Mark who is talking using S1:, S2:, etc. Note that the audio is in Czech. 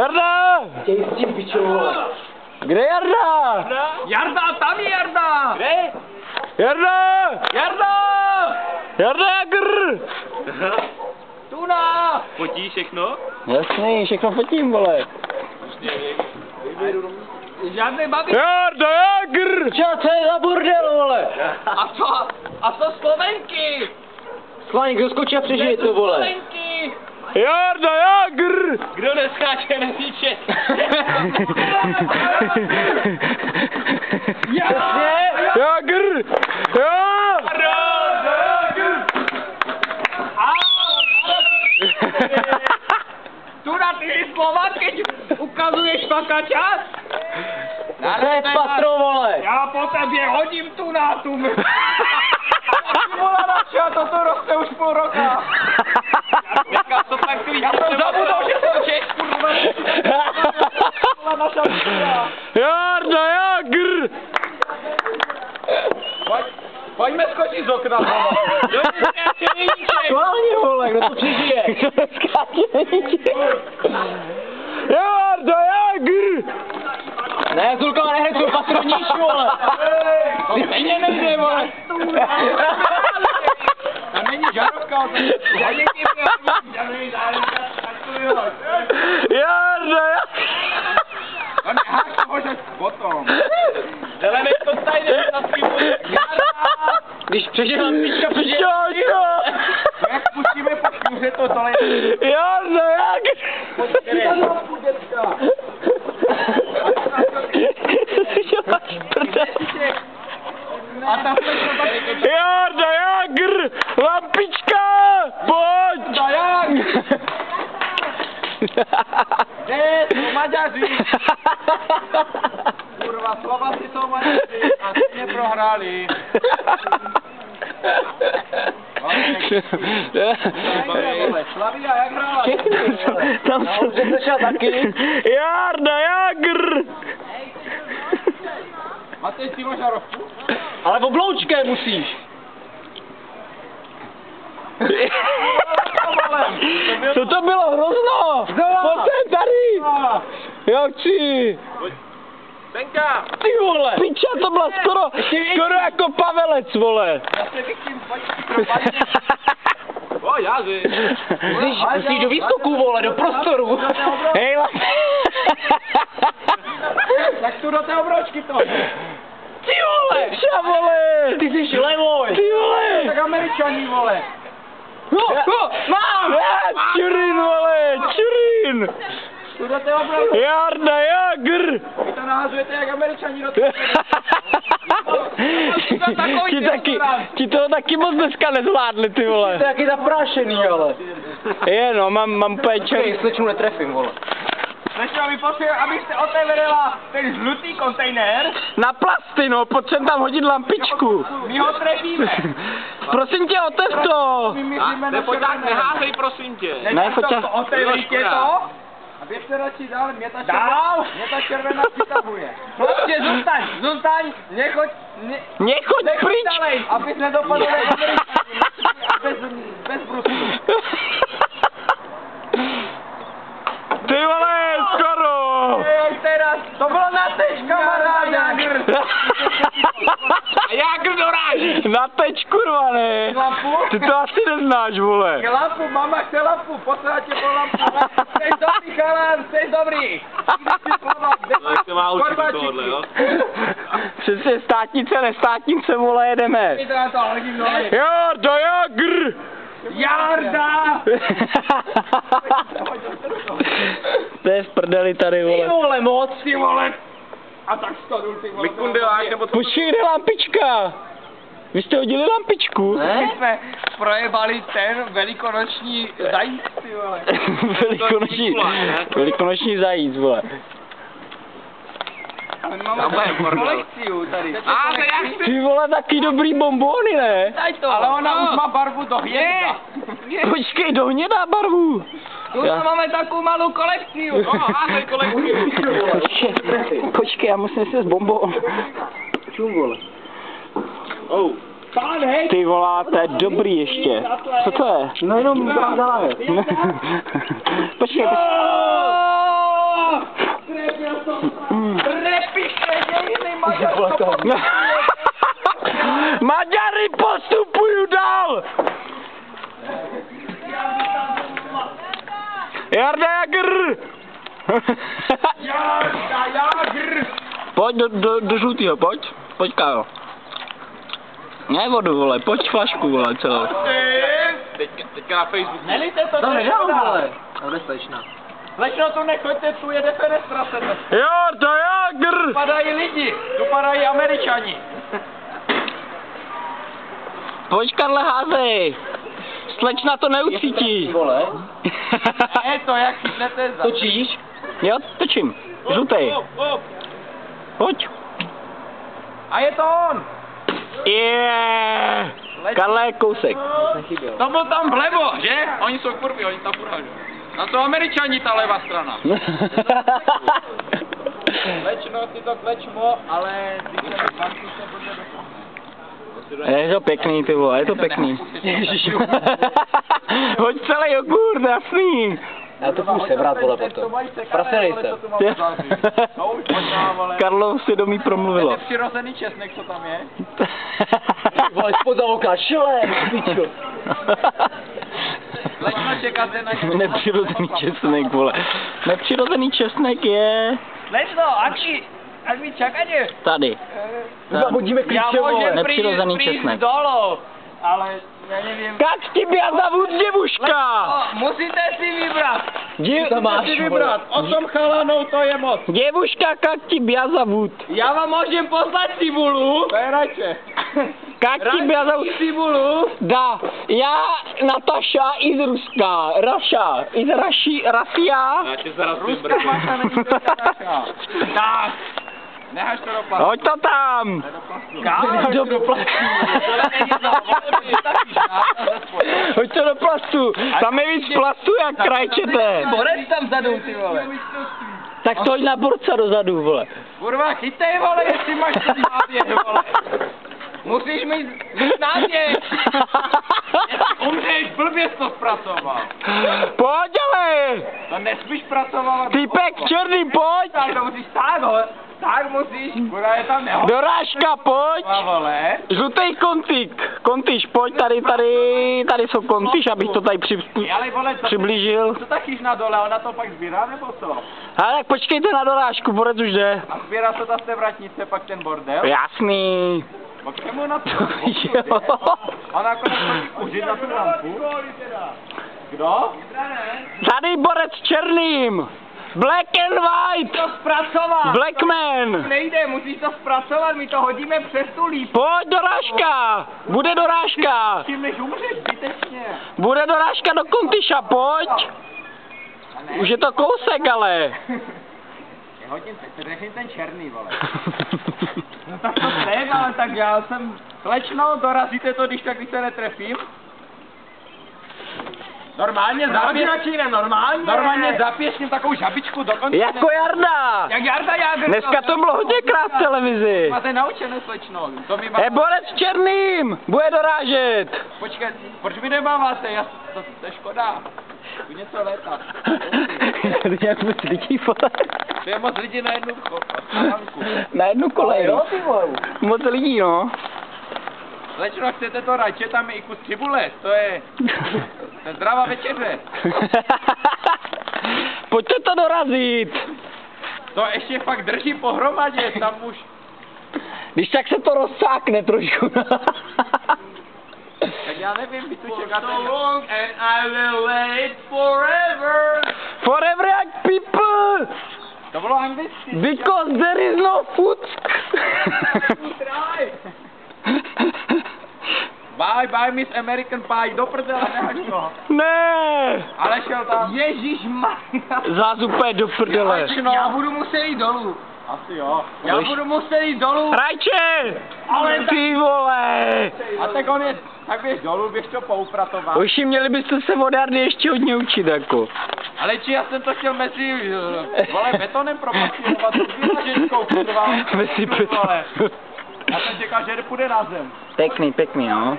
S1: Jarda!
S2: Chtěj s tím pičou, vole.
S1: Kde je Jarda?
S3: Jarda, tam je Jarda!
S2: Kde?
S1: Jarda!
S3: Jarda!
S1: Jarda Jagr!
S3: Tuna!
S4: Fotíš všechno?
S1: Jasný, všechno fotím, vole.
S3: Žádný babi.
S1: Jarda Jagr!
S2: Čo, co je za burdel, vole?
S3: A co Slovenky?
S2: Schválně, kdo skočí a přežije to, vole.
S3: Slovenky!
S1: Jarda Jagr!
S4: Kdo neskáče, netíče?
S1: Jagr! Jo!
S3: Tuna, ty jsi Slovák, keď ukazuješ faka čas?
S2: To je patro, vole.
S3: Já po tebě hodím Tuna, tu mi. A toto roste už půl roka. Já jsem zabudol, že jsem Čech, kurva. Naša víra.
S1: Jarda Jagr!
S3: Pojďme skočit z okna.
S2: Schválně, vole, kdo to přežije?
S1: Jarda Jagr!
S2: Ne, Zulka, nehraj svou patroníčku, vole.
S3: Ty stejně nejde, vole. Tam není žárovka, ale
S1: Jarda Jagr!
S3: a neháš to možná potom. Zelený to tady jde na svým.
S2: Když přežije lampička, přežije.
S1: Čočo!
S3: Jak pustíme po šňůře to tohle.
S1: Jarda Jagr!
S3: A tam se to
S1: Jarda Jagr! Lampička! Pojď!
S3: jak? Ne, to Maďaři. Kurva, Slováci jsou Maďaři a stejně prohráli. Slavia, jak hrála?
S1: Tam
S2: jsem začal taky.
S1: Jarda Jagr!
S3: Matej, ty máš žárovku?
S2: Ale v obloučké musíš.
S1: Co to bylo hrozno? Pojď sem tady! Já chci!
S4: Benka!
S1: Ty vole! Piča, to byla skoro jako Pavelec, vole!
S3: Zase vyktím, pojď propadně.
S4: O, já vím.
S2: Musíš do výskoku, vole, do prostoru.
S1: Hej,
S3: Tak tu do té obročky to.
S1: ty vole! Piča, vole!
S2: Ty jsi levoj.
S1: Ty vole!
S3: Tak Američani, vole.
S1: Mám! Čurin, vole! Čurin!
S3: Tu do té obročky.
S1: Jarda Jagr!
S3: Vy to nahazujete jak Američani do té.
S1: Ti toho taky moc dneska nezvládli, ty vole.
S2: To je taky zaprášený, ale.
S1: Je, no, mám péče.
S2: Počkej, slečnu netrefím, vole.
S3: Slečno, my potřebujeme, abyste otevřela ten žlutý kontejner.
S1: Na plasty, no, potřebuji tam hodit lampičku.
S3: My ho trefíme.
S1: Prosím tě, otev to.
S3: My myslíme na
S4: Nepoťák,
S3: červené.
S4: neházej, prosím tě.
S1: Ne,
S3: to otevřítě
S4: Jo,
S3: to. A běžte radši dál, mě ta červená přitahuje. Prostě zůstaň, nechoď,
S1: Nechoď pryč.
S3: dalej, abys nedopadl bez brusu.
S1: Ty vole, skoro.
S3: Teraz, to bylo na teč, kamaráde.
S4: A Jagr doráží.
S1: Na teč, kurva, ne.
S3: Lampu?
S1: Ty to asi neznáš, vole.
S3: Lampu, mama chce lampu, poslat tě po lampu. Jsi dobrý, chalán, jsi dobrý.
S4: Tak to má učit do tohohle, jo?
S1: Přesně státnice, nestátnice, vole, jedeme.
S3: Ty to na to hodím nohy.
S1: Jarda Jagr!
S3: Jarda!
S1: To je v prdeli tady,
S2: Ty
S1: vole.
S2: vole, moc.
S3: Ty vole. A tak spadl, ty vole.
S4: Mikundeláš nebo co?
S1: Počkej, kde je lampička? Vy jste hodili lampičku?
S3: My jsme projebali ten velikonoční zajíc, ty vole.
S1: Velikonoční zajíc, vole.
S3: Ale máme kolekciu tady.
S4: A, to já chci.
S1: Ty vole, taky dobrý bombóny, ne?
S3: Daj to. Ale ona už má barvu do hněda.
S1: Počkej, do hnědá barvu.
S3: Tu máme takovou malou kolekciu.
S4: No, házej kolektivu.
S1: Počkej, já musím si z bombón.
S2: Čum, vole.
S4: Oh.
S1: Ty volá, to je dobrý ještě. Co to je?
S2: No jenom tam zaláhej.
S1: Počkej,
S3: Repište dějiny Maďarsko.
S1: Maďary postupují dál! Jarda Jagr!
S3: Jarda Jagr!
S1: Pojď do žlutýho, pojď. Pojď, Kájo. Ne vodu, vole, pojď flašku, vole, celou.
S4: Teďka na Facebook.
S3: Nelíte to
S2: nedám,
S3: nedá.
S2: vole. Nebezpečná.
S3: Slečno, tu nechoďte, tu jede fenestrace.
S1: Jarda Jagr!
S3: Tu padají lidi, tu padají Američani.
S1: Pojď, Karle, házej. Slečna to neucítí.
S2: Vole.
S3: Je to, jak chytnete za...
S2: Točíš?
S1: Jo, točím. Žlutej. Pojď.
S3: A je to on.
S1: Yeah. Karle, kousek.
S3: To byl tam vlevo, že? Oni jsou kurvy, oni tam furt. Tam jsou Američani, ta levá strana. Slečno, ty to klečmo, ale ty se podle do...
S1: Je to pěkný, ty vole, je to pěkný. Hoď celý jogurt, jasný.
S2: Já to půjdu sebrat, vole, potom. Prasenej se.
S1: Karlo si do mý promluvilo.
S3: Je to přirozený česnek, co tam je?
S2: Vole, spoza oka, šele, pičo.
S3: Slečno, čekáte na ně.
S1: Nepřirozený česnek, vole. Nepřirozený česnek je...
S3: Slečno, ak mi čakáte.
S1: Tady.
S2: Zabudíme
S3: Já
S2: klíče, vole.
S3: můžem
S1: Nepřirozený
S3: přijít
S1: česnek.
S3: dolů, ale já nevím.
S1: Jak ti zavud, děvuška?
S3: Musíte si vybrat.
S2: máš,
S3: Musíte si vybrat. 8 chalanů, to je moc.
S1: Děvuška, jak ti zavud?
S3: Já vám můžem poslat cibulu. To je radši.
S1: Jak ti zavud?
S3: Cibulu.
S1: Da, já, Nataša, i z Ruska. Raša, i z Rasia.
S4: Já tě zaraz
S3: Ruská mačka není to Nataša. Tak. Nehaš to do plastu.
S1: Hoď to tam.
S3: Do plastu.
S1: Hoď to do plastu. Tam je víc plastu, jak krajčete.
S3: Borec tam vzadu, ty vole.
S1: Tak to hoď na borca dozadu, vole.
S3: Kurva, chytej, vole, jestli máš ten náběh, vole. Musíš mít náběh. Jestli umřeš, blbě jsi to zpracoval.
S1: Pojď ale.
S3: To nesmíš pracovat.
S1: Týpek černý, pojď.
S3: Tak to musíš tak, vole. Tak musíš, kurva, je tam neho.
S1: Dorážka, pojď.
S3: Vole.
S1: Žlutej kontík. Kontíš, pojď, tady jsou kontíš, abych to tady
S3: Ale vole,
S1: přiblížil.
S3: co tak na dole, ona to pak sbírá, nebo co?
S1: Ale tak počkejte na dorážku, borec už jde.
S3: A sbírá se ta z té vratnice pak ten bordel?
S1: Jasný.
S3: A k čemu na to?
S1: Jo.
S3: Ona jako nechodí kuřit na tu lampu. Kdo?
S1: Tady borec černým. Black and white.
S3: To zpracovat!
S1: Blackman.
S3: Nejde, musíš to zpracovat, my to hodíme přes tu lípu.
S1: Pojď dorážka. Bude dorážka.
S3: Tím než umřeš, zbytečně.
S1: Bude dorážka do kontyša, pojď. Už je to kousek, ale.
S3: Hodím, řekni ten černý, vole. No tak to jsem, ale tak já jsem... Slečno, dorazíte to, když tak, když se netrefím? Normálně zapěstím, normálně zapěstím takovou žabičku do konce.
S1: Jako Jarda.
S3: Jak Jarda Jagr.
S1: Dneska to bylo hodněkrát v televizi.
S3: Máte naučené, slečno. To mi má...
S1: Borec černým. Bude dorážet.
S3: Počkej, proč mi nemáváte? To je škoda. Tu něco létá.
S1: Jak moc lidí, vole.
S3: To je moc lidí na jednu chalanku.
S1: Na jednu kolej. Moc lidí, no.
S3: Slečno, chcete to radši, tam je i kus cibule, to je zdravá večeře.
S1: Pojďte to dorazit.
S3: To ještě fakt drží pohromadě, tam už...
S1: Když tak se to rozsákne trošku.
S3: Tak já nevím, vy tu čekáte... So long and I will wait forever.
S1: Forever jak people.
S3: To bylo anglicky.
S1: Because there is no food.
S3: Bye, bye, Miss American Pie, do prdele, nehaď to.
S1: Ne.
S3: Ale šel tam. Ježišmarja.
S1: Zás úplně do prdele.
S3: Já budu muset jít dolů. Asi jo. Já budu muset jít dolů.
S1: Rajče. Ale ty vole.
S3: A tak on je, tak běž dolů, běž to poupratovat.
S1: Uši, měli byste se od Jardy ještě hodně učit, jako.
S3: Ale či já jsem to chtěl mezi, vole, betonem propasírovat, s ženskou, kurva.
S1: Mezi
S3: vole. Já jsem čekal, že půjde na zem.
S1: Pěkný, no.